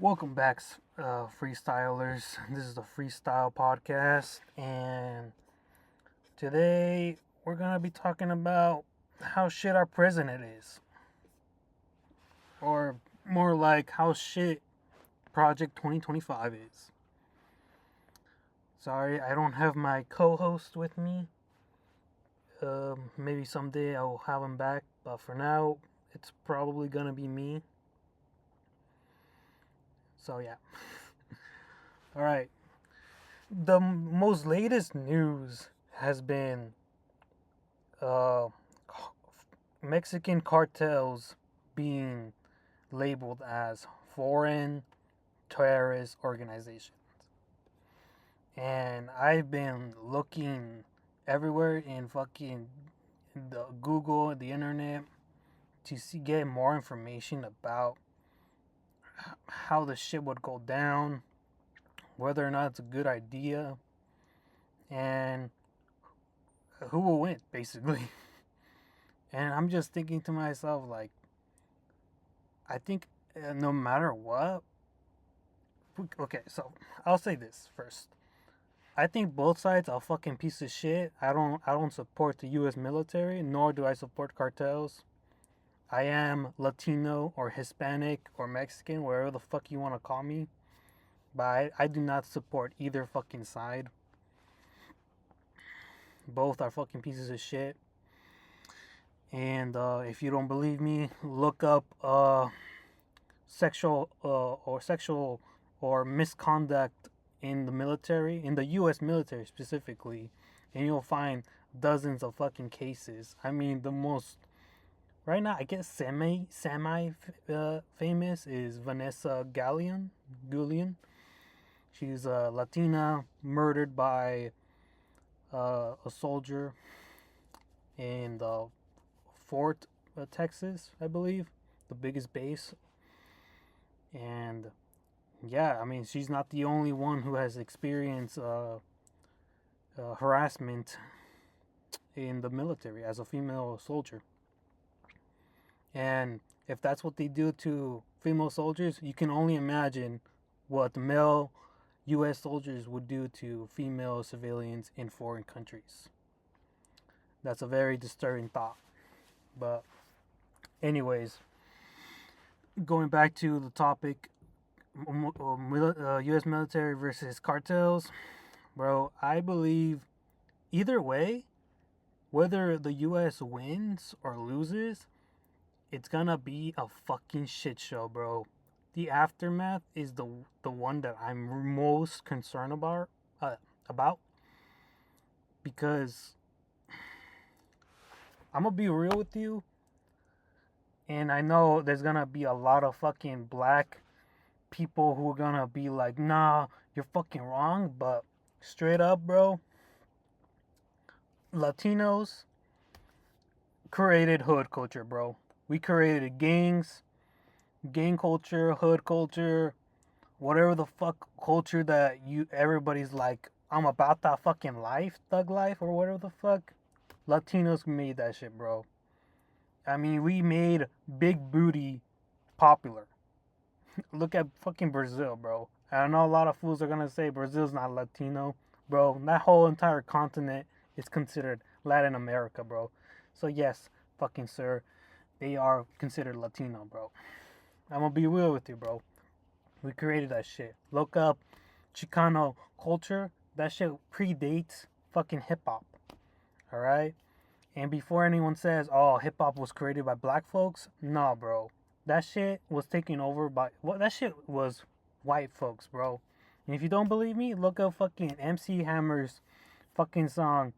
Welcome back, freestylers. This is the Freestyle Podcast, and today we're gonna be talking about how shit our president is, or more like how shit Project 2025 is. Sorry, I don't have my co-host with me. Maybe someday I will have him back, but for now, it's probably gonna be me. So yeah. All right. The most latest news has been uh, Mexican cartels being labeled as foreign terrorist organizations. And I've been looking everywhere in fucking the Google, the internet, to get more information about how the shit would go down, whether or not it's a good idea, and who will win, basically. And I'm just thinking to myself, like, I think no matter what, okay, so I'll say this first. I think both sides are fucking piece of shit. I don't support the U.S. military, nor do I support cartels. I am Latino or Hispanic or Mexican, wherever the fuck you want to call me. But I do not support either fucking side. Both are fucking pieces of shit. And if you don't believe me, look up sexual or misconduct in the military, in the U.S. military specifically, and you'll find dozens of fucking cases. I mean, the most right now, I guess semi famous is Vanessa Gullion. She's a Latina murdered by a soldier in the Fort Texas, I believe, the biggest base. And yeah, I mean, she's not the only one who has experienced harassment in the military as a female soldier. And if that's what they do to female soldiers, you can only imagine what male U.S. soldiers would do to female civilians in foreign countries. That's a very disturbing thought. But, anyways, going back to the topic, U.S. military versus cartels, bro, I believe either way, whether the U.S. wins or loses, it's gonna be a fucking shit show, bro. The aftermath is the one that I'm most concerned about because I'm gonna be real with you, and I know there's gonna be a lot of fucking black people who are gonna be like, nah, you're fucking wrong, but straight up, bro, Latinos created hood culture, bro. We created gangs, gang culture, hood culture, whatever the fuck culture that everybody's like, I'm about that fucking life, thug life, or whatever the fuck. Latinos made that shit, bro. I mean, we made big booty popular. Look at fucking Brazil, bro. I know a lot of fools are gonna say Brazil's not Latino, bro. That whole entire continent is considered Latin America, bro. So yes, fucking sir, they are considered Latino, bro. I'm gonna be real with you, bro. We created that shit. Look up Chicano culture. That shit predates fucking hip hop. Alright? And before anyone says, oh, hip hop was created by black folks, nah, bro. That shit was taken over by. Well, that shit was white folks, bro. And if you don't believe me, look up fucking MC Hammer's fucking song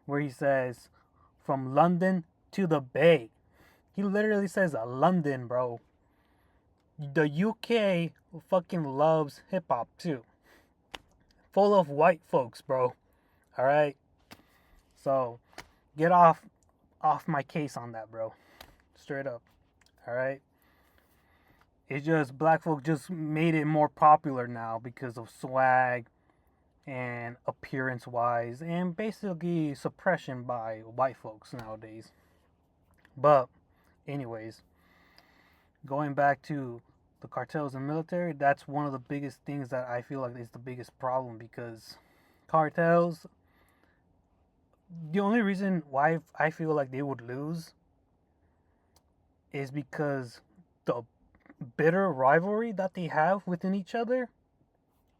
where he says, from London to the Bay. He literally says London, bro. The UK fucking loves hip hop too. Full of white folks, bro. Alright? So, get off my case on that, bro. Straight up. Alright? It's just black folk just made it more popular now because of swag and appearance wise and basically suppression by white folks nowadays. But anyways, going back to the cartels and military, that's one of the biggest things that I feel like is the biggest problem, because cartels, the only reason why I feel like they would lose is because the bitter rivalry that they have within each other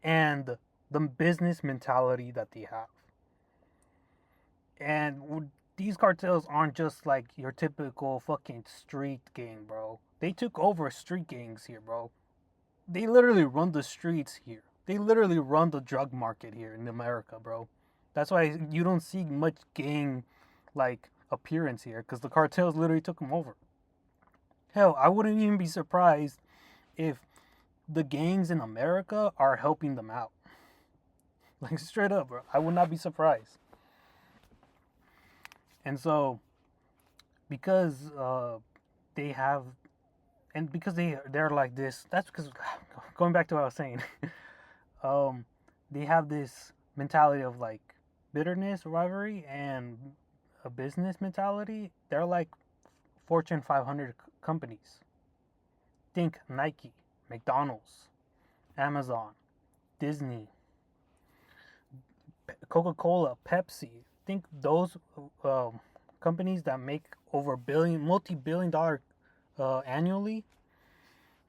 and the business mentality that they have. And these cartels aren't just like your typical fucking street gang, bro. They took over street gangs here, bro. They literally run the streets here. They literally run the drug market here in America, bro. That's why you don't see much gang like appearance here, because the cartels literally took them over. Hell, I wouldn't even be surprised if the gangs in America are helping them out. Like straight up, bro. I would not be surprised. And so, because they have, and because they're like this, that's because going back to what I was saying, um, they have this mentality of like bitterness, rivalry, and a business mentality. They're like Fortune 500 companies. Think Nike, McDonald's, Amazon, Disney, Coca-Cola, Pepsi. Think those companies that make over multi-billion dollar annually.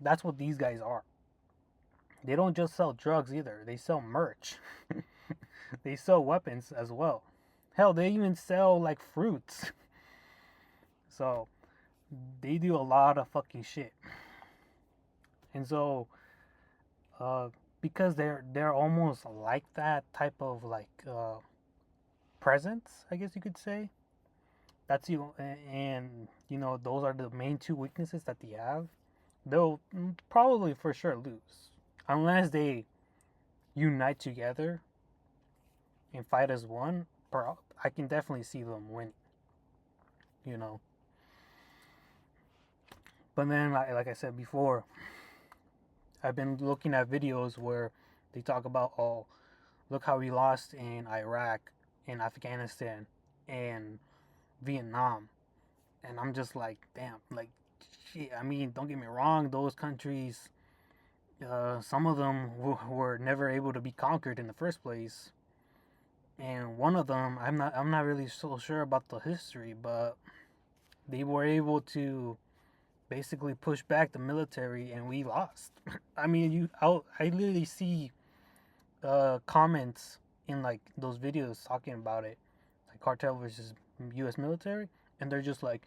That's what these guys are. They don't just sell drugs either. They sell merch. They sell weapons as well. Hell, they even sell like fruits. So they do a lot of fucking shit. And so because they're almost like that type of like presence, I guess you could say. That's you, and you know those are the main two weaknesses that they have. They'll probably for sure lose unless they unite together and fight as one. I can definitely see them winning. You know, but then like I said before, I've been looking at videos where they talk about, oh, look how we lost in Iraq, in Afghanistan, and Vietnam, and I'm just like, damn, like, shit. I mean, don't get me wrong; those countries, some of them were never able to be conquered in the first place, and one of them, I'm not really so sure about the history, but they were able to basically push back the military, and we lost. I mean, I literally see comments in like those videos talking about it, like cartel versus U.S. military, and they're just like,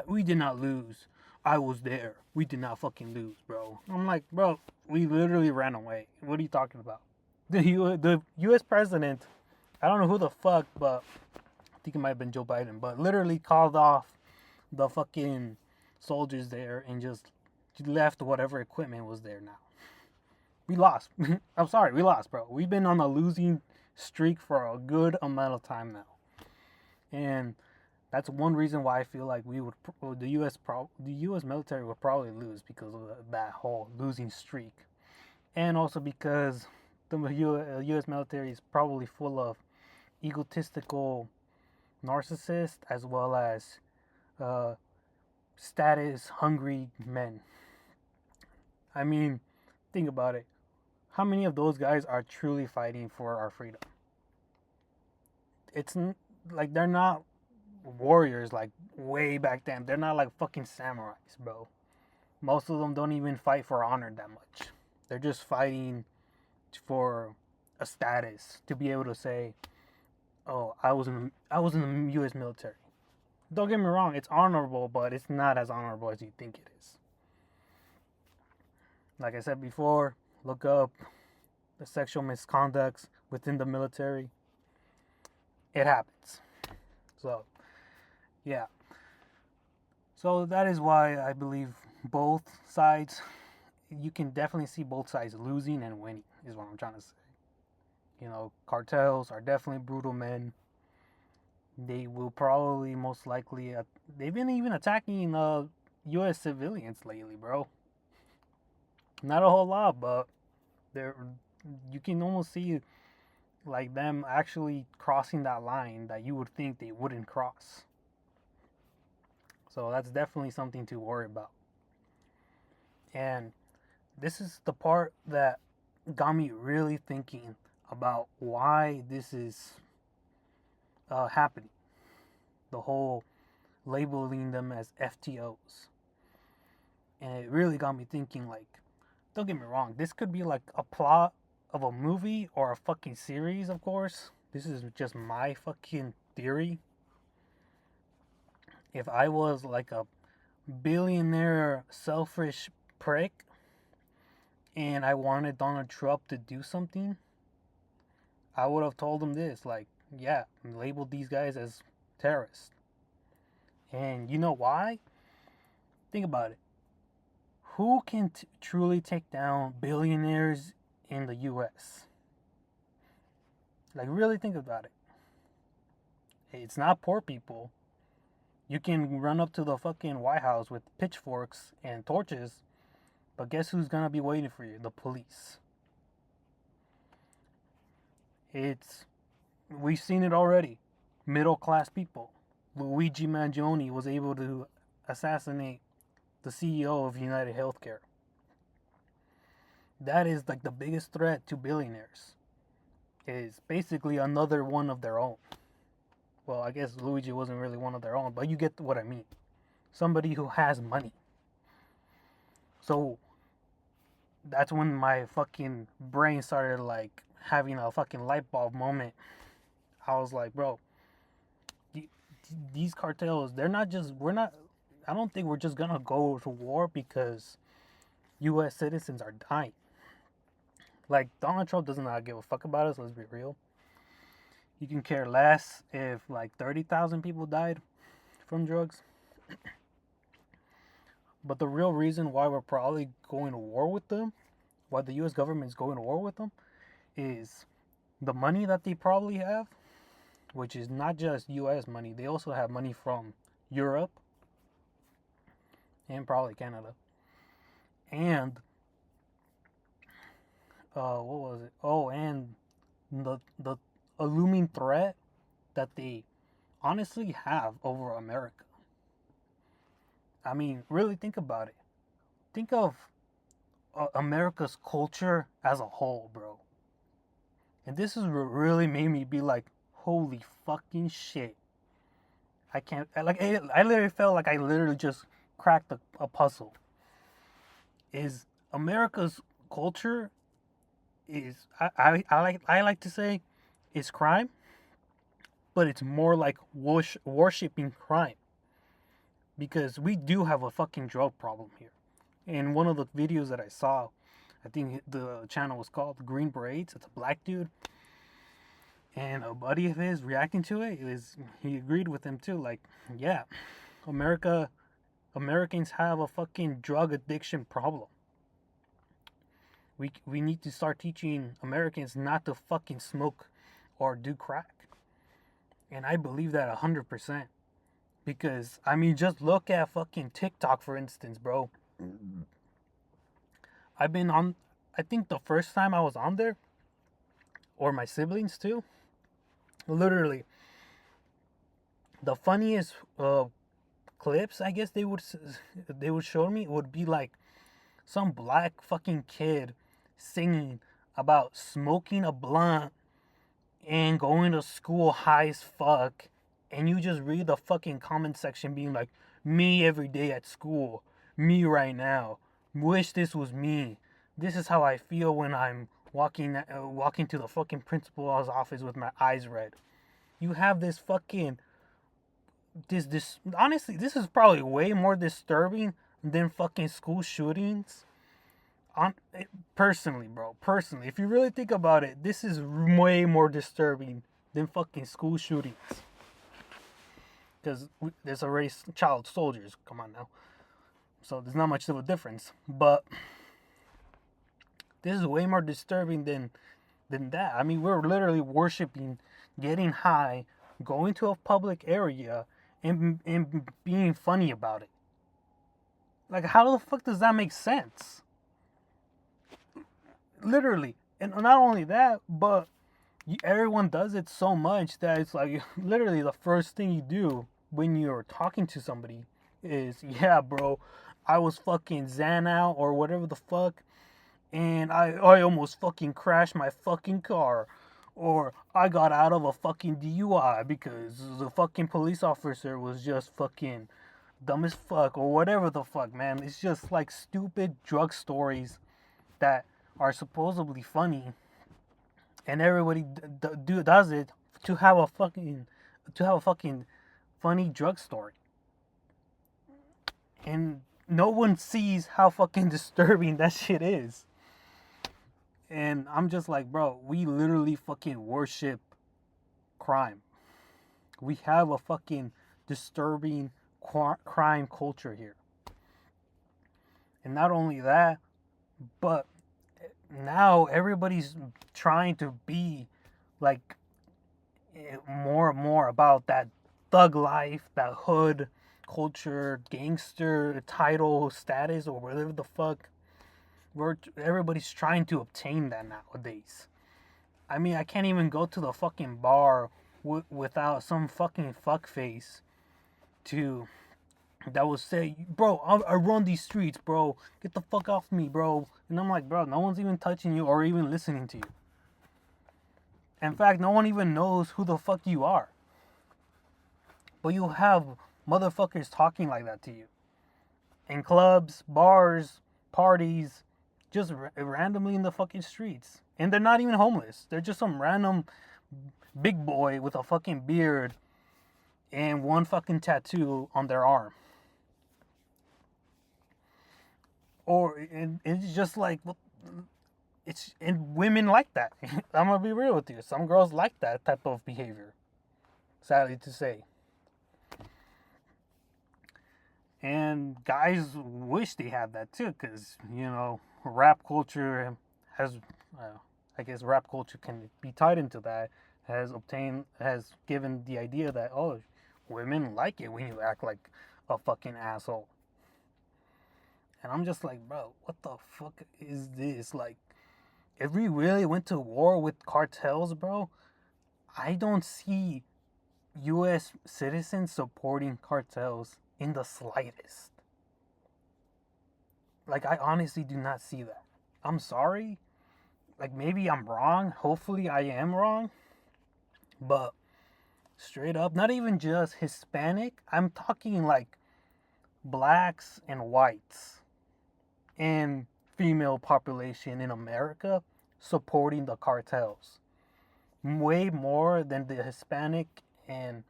"We did not lose. I was there. We did not fucking lose, bro." I'm like, bro, we literally ran away. What are you talking about? The U.S. president, I don't know who the fuck, but I think it might have been Joe Biden, but literally called off the fucking soldiers there and just left whatever equipment was there now. We lost. I'm sorry, we lost, bro. We've been on a losing streak for a good amount of time now, and that's one reason why I feel like the U.S. military would probably lose because of that whole losing streak, and also because the U.S. military is probably full of egotistical narcissists as well as uh, status hungry men. I mean, think about it. How many of those guys are truly fighting for our freedom? It's like they're not warriors like way back then. They're not like fucking samurais, bro. Most of them don't even fight for honor that much. They're just fighting for a status to be able to say, "Oh, I was in the U.S. military." Don't get me wrong, it's honorable, but it's not as honorable as you think it is. Like I said before, look up the sexual misconducts within the military. It happens. So, yeah. So that is why I believe both sides, you can definitely see both sides losing and winning, is what I'm trying to say. You know, cartels are definitely brutal men. They will probably most likely, they've been even attacking U.S. civilians lately, bro. Not a whole lot, but they're, you can almost see like them actually crossing that line that you would think they wouldn't cross. So that's definitely something to worry about. And this is the part that got me really thinking about why this is happening. The whole labeling them as FTOs. And it really got me thinking, like, don't get me wrong, this could be like a plot of a movie or a fucking series, of course. This is just my fucking theory. If I was like a billionaire selfish prick and I wanted Donald Trump to do something, I would have told him this, like, yeah, label these guys as terrorists. And you know why? Think about it. Who can truly take down billionaires in the US? Like, really think about it. It's not poor people. You can run up to the fucking White House with pitchforks and torches, but guess who's gonna be waiting for you? The police. We've seen it already. Middle class people. Luigi Mangione was able to assassinate the CEO of United Healthcare. That is like the biggest threat to billionaires. Is basically another one of their own. Well, I guess Luigi wasn't really one of their own, but you get what I mean. Somebody who has money. So that's when my fucking brain started like having a fucking light bulb moment. I was like, bro, these cartels, I don't think we're just gonna go to war because US citizens are dying. Like, Donald Trump does not give a fuck about us, let's be real. You can care less if like 30,000 people died from drugs. But the real reason why we're probably going to war with them, why the US government is going to war with them, is the money that they probably have, which is not just US money. They also have money from Europe and probably Canada. And what was it? Oh, and the a looming threat that they honestly have over America. I mean, really think about it. Think of America's culture as a whole, bro. And this is what really made me be like, holy fucking shit. I can't, like, I literally felt like I literally just cracked a puzzle. Is America's culture is, I like to say, is crime, but it's more like worshipping crime. Because we do have a fucking drug problem here. In one of the videos that I saw, I think the channel was called Green Berets. It's a black dude. And a buddy of his reacting to it, he agreed with him too. Like, yeah, Americans have a fucking drug addiction problem. We need to start teaching Americans not to fucking smoke or do crack. And I believe that 100%. Because, I mean, just look at fucking TikTok, for instance, bro. I think the first time I was on there, or my siblings too, literally, the funniest clips, I guess they would show me would be like some black fucking kid singing about smoking a blunt and going to school high as fuck, and you just read the fucking comment section being like, me every day at school, me right now, wish this was me, this is how I feel when I'm walking to the fucking principal's office with my eyes red. You have this fucking this honestly, this is probably way more disturbing than fucking school shootings. Personally, bro, if you really think about it, this is way more disturbing than fucking school shootings. Because there's already child soldiers, come on now. So there's not much of a difference. But this is way more disturbing than that. I mean, we're literally worshiping, getting high, going to a public area, and being funny about it. Like, how the fuck does that make sense? Literally. And not only that, but everyone does it so much that it's like literally the first thing you do when you're talking to somebody is, yeah, bro, I was fucking Xan out or whatever the fuck, and I almost fucking crashed my fucking car, or I got out of a fucking DUI because the fucking police officer was just fucking dumb as fuck, or whatever the fuck, man. It's just like stupid drug stories that are supposedly funny, and everybody does it to have a fucking funny drug story, and no one sees how fucking disturbing that shit is. And I'm just like, bro, we literally fucking worship crime. We have a fucking disturbing crime culture here. And not only that, but now everybody's trying to be like more and more about that thug life, that hood culture, gangster title, status, or whatever the fuck. Everybody's trying to obtain that nowadays. I mean, I can't even go to the fucking bar without some fucking fuckface to that will say, "Bro, I run these streets, bro. Get the fuck off me, bro." And I'm like, "Bro, no one's even touching you or even listening to you. In fact, no one even knows who the fuck you are. But you have motherfuckers talking like that to you in clubs, bars, parties, just randomly in the fucking streets. And they're not even homeless. They're just some random big boy with a fucking beard and one fucking tattoo on their arm. Or it's just like, it's, and women like that. I'm gonna be real with you. Some girls like that type of behavior, sadly to say. And guys wish they had that too, because, rap culture has, I guess rap culture can be tied into that, has given the idea that, oh, women like it when you act like a fucking asshole. And I'm just like, bro, what the fuck is this? Like, if we really went to war with cartels, bro, I don't see U.S. citizens supporting cartels in the slightest. Like, I honestly do not see that. I'm sorry. Like, maybe I'm wrong. Hopefully, I am wrong. But straight up, not even just Hispanic. I'm talking like blacks and whites and female population in America supporting the cartels. Way more than the Hispanic and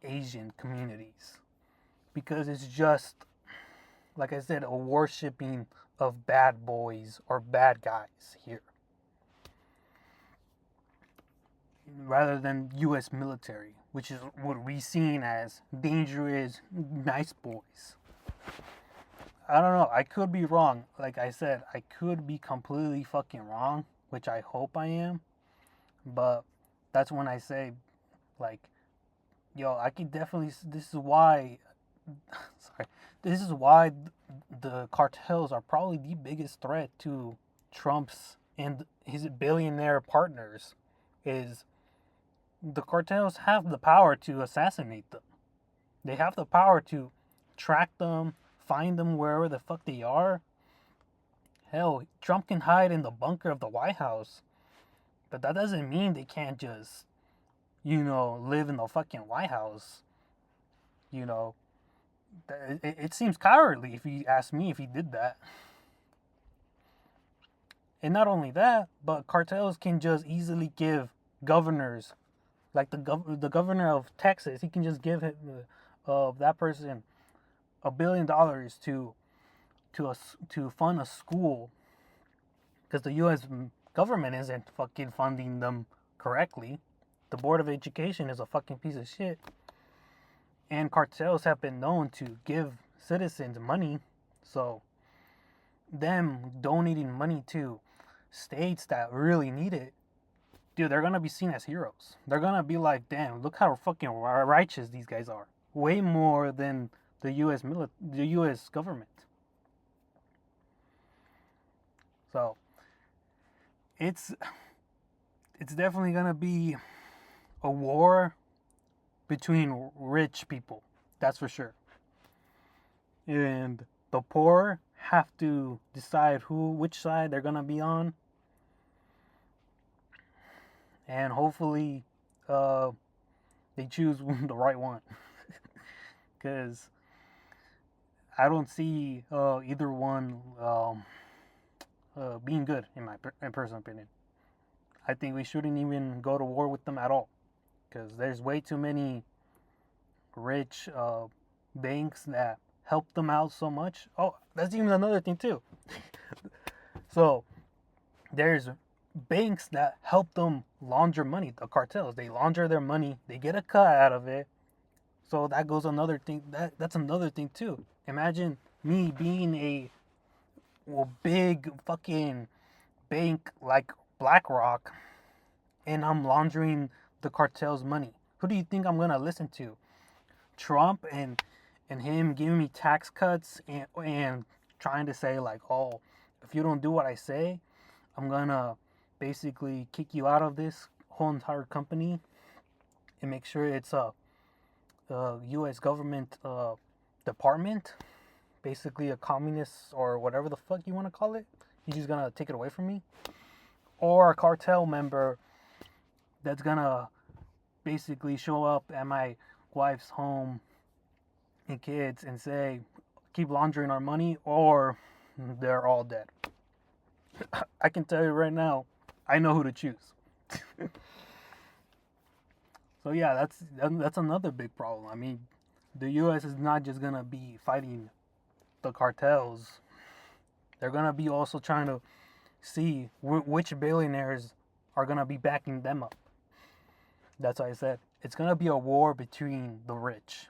Asian communities. Because it's just, like I said, a worshipping of bad boys or bad guys here, rather than U.S. military, which is what we seen as dangerous, nice boys. I don't know. I could be wrong. Like I said, I could be completely fucking wrong, which I hope I am. But that's when I say, like, yo, I can definitely. This is why. Sorry. This is why the cartels are probably the biggest threat to Trump's and his billionaire partners. Is the cartels have the power to assassinate them. They have the power to track them, find them wherever the fuck they are. Hell, Trump can hide in the bunker of the White House, but that doesn't mean they can't just, live in the fucking White House. You know, it seems cowardly if you ask me if he did that. And not only that, but cartels can just easily give governors, like the governor of Texas, he can just give that person $1 billion to fund a school because the U.S. government isn't fucking funding them correctly. The Board of Education is a fucking piece of shit. And cartels have been known to give citizens money, so them donating money to states that really need it, dude, they're gonna be seen as heroes. They're gonna be like, damn, look how fucking righteous these guys are. Way more than the U.S. government. So it's definitely gonna be a war between rich people. That's for sure. And the poor have to decide which side they're gonna be on, and hopefully, uh, they choose the right one. Because I don't see either one being good in my personal opinion. I think we shouldn't even go to war with them at all, because there's way too many rich banks that help them out so much. Oh, that's even another thing too. So there's banks that help them launder money. The cartels, they launder their money, they get a cut out of it. So that goes another thing. That's another thing too. Imagine me being a big fucking bank like BlackRock, and I'm laundering the cartel's money. Who do you think I'm gonna listen to? Trump and him giving me tax cuts and trying to say like, oh, if you don't do what I say, I'm gonna basically kick you out of this whole entire company and make sure it's a U.S. government department, basically a communist or whatever the fuck you want to call it. He's just gonna take it away from me, or a cartel member that's gonna basically show up at my wife's home and kids and say, keep laundering our money, or they're all dead. I can tell you right now, I know who to choose. So yeah, that's another big problem. I mean, the U.S. is not just gonna be fighting the cartels; they're gonna be also trying to see which billionaires are gonna be backing them up. That's why I said it's gonna be a war between the rich,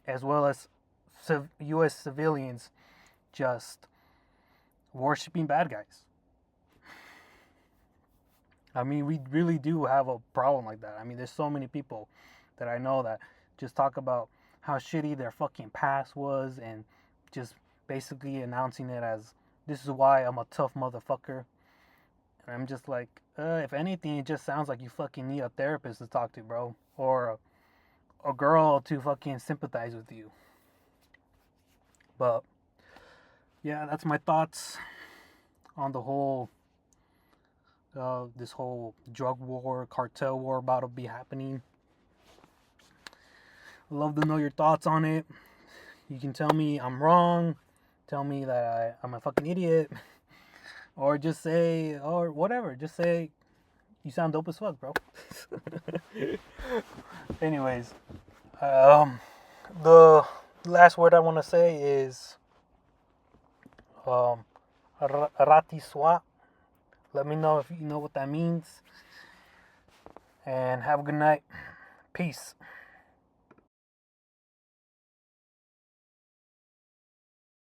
as well as U.S. civilians just worshiping bad guys. I mean, we really do have a problem like that. I mean, there's so many people that I know that just talk about how shitty their fucking past was and just basically announcing it as, this is why I'm a tough motherfucker. And I'm just like, if anything, it just sounds like you fucking need a therapist to talk to, bro. Or a girl to fucking sympathize with you. But yeah, that's my thoughts on the whole this whole drug war, cartel war about to be happening. I'd love to know your thoughts on it. You can tell me I'm wrong, tell me that I'm a fucking idiot, or just say, or whatever, just say you sound dope as fuck, bro. Anyways, the last word I want to say is ratiswa. Let me know if you know what that means. And have a good night. Peace.